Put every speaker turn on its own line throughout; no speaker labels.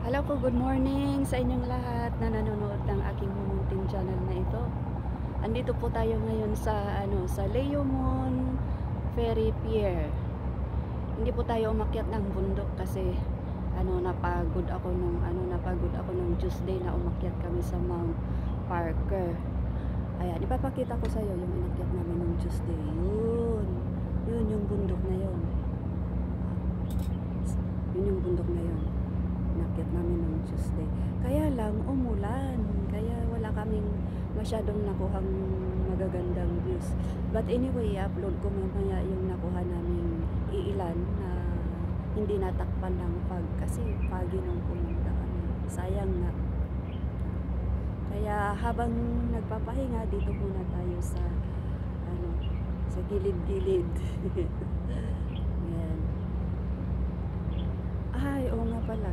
Hello po, good morning sa inyong lahat na nanonood ng aking munting channel na ito. Andito po tayo ngayon sa sa Leomon Ferry Pier. Hindi po tayo umakyat ng bundok kasi napagod ako nung Tuesday na umakyat kami sa Mount Parker. Ayan, ipapakita ko sa iyo yung inakyat namin nung Tuesday. Yun yung bundok na yun. Yun yung bundok na yun. Inakyat namin nung Tuesday. Kaya lang umulan, kaya wala kaming masyadong nakuhang magagandang views. But anyway, upload ko mamaya yung nakuha naming iilan na hindi natakpan ng fog kasi foggy nung pumunta kami. Sayang nga. Kaya habang nagpapahinga, dito muna tayo sa sa gilid-gilid. Yan. Ay, oo nga pala.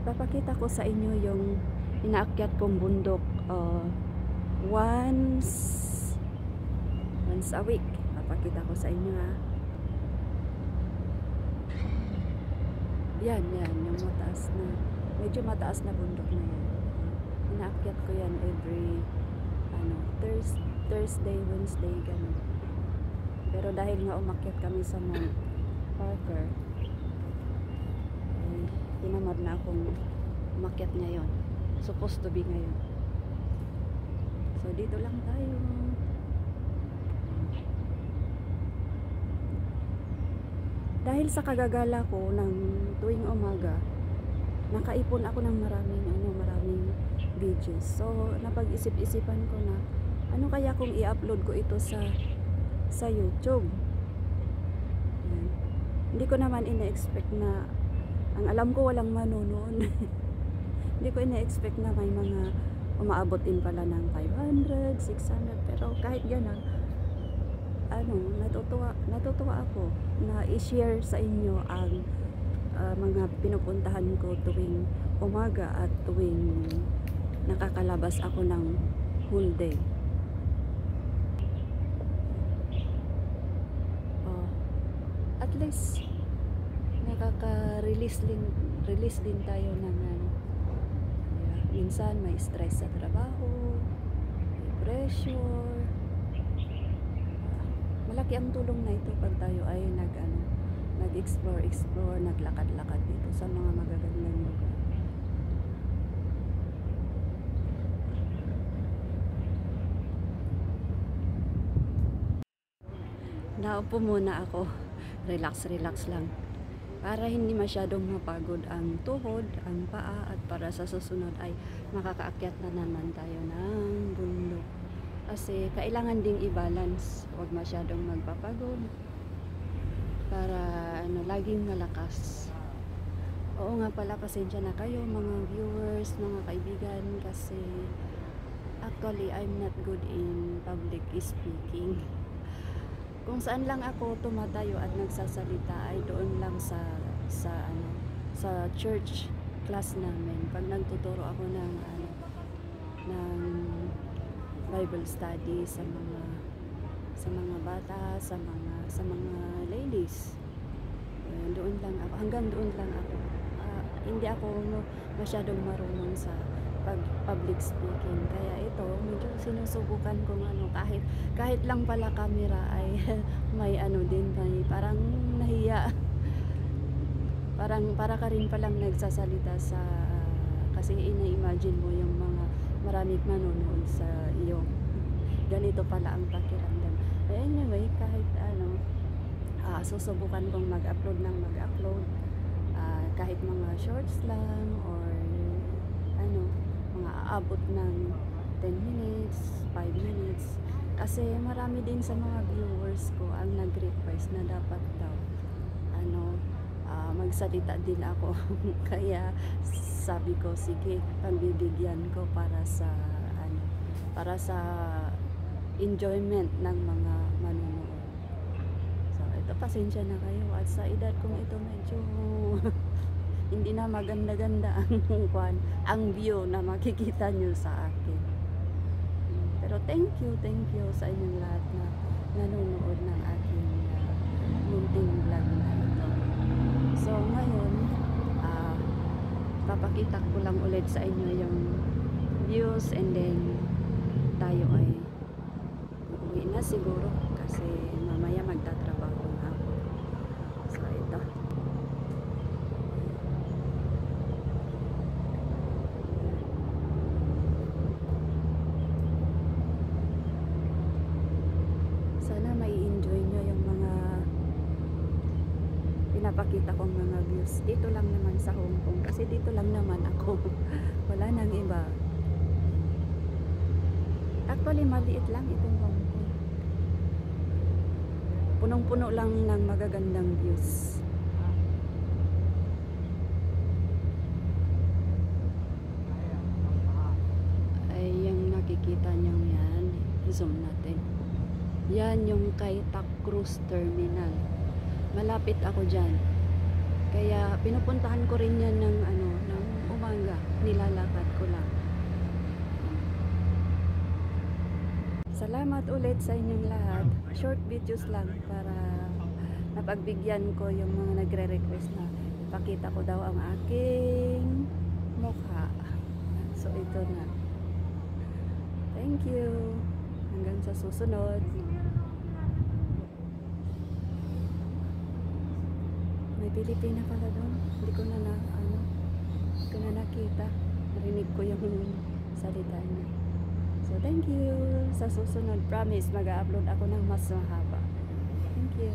Ipapakita ko sa inyo yung inaakyat kong bundok once a week. Papakita ko sa inyo ha. Yan, yung mataas na, medyo mataas na bundok na yan. Inaakyat ko yan every Thursday, Wednesday, ganun. Pero dahil nga umakyat kami sa Mount Parker, tinamad na akong umakyat ngayon. Supposed to be ngayon. So dito lang tayo. Dahil sa kagagala ko ng tuwing umaga, nakaipon ako ng maraming videos. So napag-isip-isipan ko na ano kaya kung i-upload ko ito sa YouTube. Yan. Hindi ko naman ina-expect na, ang alam ko walang manonood. Hindi ko ina-expect na may mga umaabot din pala ng 500, 600, pero kahit gano'n, natutuwa ako na i-share sa inyo ang mga pinupuntahan ko tuwing umaga at tuwing nakakalabas ako ng whole day. At least nakaka-release din tayo ng minsan may stress sa trabaho, may pressure. Malaki ang tulong na ito pag tayo ay nag-explore, naglakad-lakad dito sa mga magagandang lugar. Naupo muna ako. Relax lang. Para hindi masyadong mapagod ang tuhod, ang paa, at para sa susunod ay makakaakyat na naman tayo ng bundok. Kasi kailangan ding i-balance, huwag masyadong magpapagod para laging malakas. Oo nga pala, pasensya na kayo mga viewers, mga kaibigan, kasi actually I'm not good in public speaking. Kung saan lang ako tumatayo at nagsasalita ay doon lang sa church class namin. Pag nagtuturo ako ng Bible study sa mga bata, sa mga ladies. Doon lang ako, hanggang doon lang ako. Hindi ako masyadong marunong sa public speaking, kaya ito medyo sinusubukan kong kahit lang pala camera ay may may parang nahiya, para ka rin palang nagsasalita kasi ina-imagine mo yung mga maraming manonood sa iyo, ganito pala ang pakiramdam. Anyway, kahit susubukan kong mag-upload kahit mga shorts lang or mga aabot ng 10 minutes, 5 minutes. Kasi marami din sa mga viewers ko ang nag-request na dapat daw magsalita din ako. Kaya sabi ko, sige, pagbibigyan ko para sa enjoyment ng mga manonood. So ito, pasensya na kayo, at sa edad kong ito medyo hindi na maganda-ganda ang view na makikita nyo sa akin. Pero thank you sa inyong lahat na nanonood ng aking munting vlog na ito. So ngayon, ipapakita ko lang ulit sa inyo yung views, and then tayo ay uuwi na siguro kasi mamaya magtatrabaho na ako. So ito, sana may enjoy nyo yung mga pinapakita kong mga views. Dito lang naman sa Hong Kong kasi dito lang naman ako. Wala nang iba. Actually maliit lang itong Hong Kong. Punong-puno lang ng magagandang views. Ay yung nakikita nyo yan, zoom natin. Yan yung kay Tak Cruise Terminal. Malapit ako dyan. Kaya pinupuntahan ko rin yan ng umaga. Nilalakad ko lang. Salamat ulit sa inyong lahat. Short videos lang para napagbigyan ko yung mga nagre-request na ipakita ko daw ang aking mukha. So ito na. Thank you. Hanggang sa susunod. May Pilipina pala doon. Hindi ko na nakita. Narinig ko yung salita niya. So thank you. Sa susunod, promise mag-upload ako ng mas mahaba. Thank you.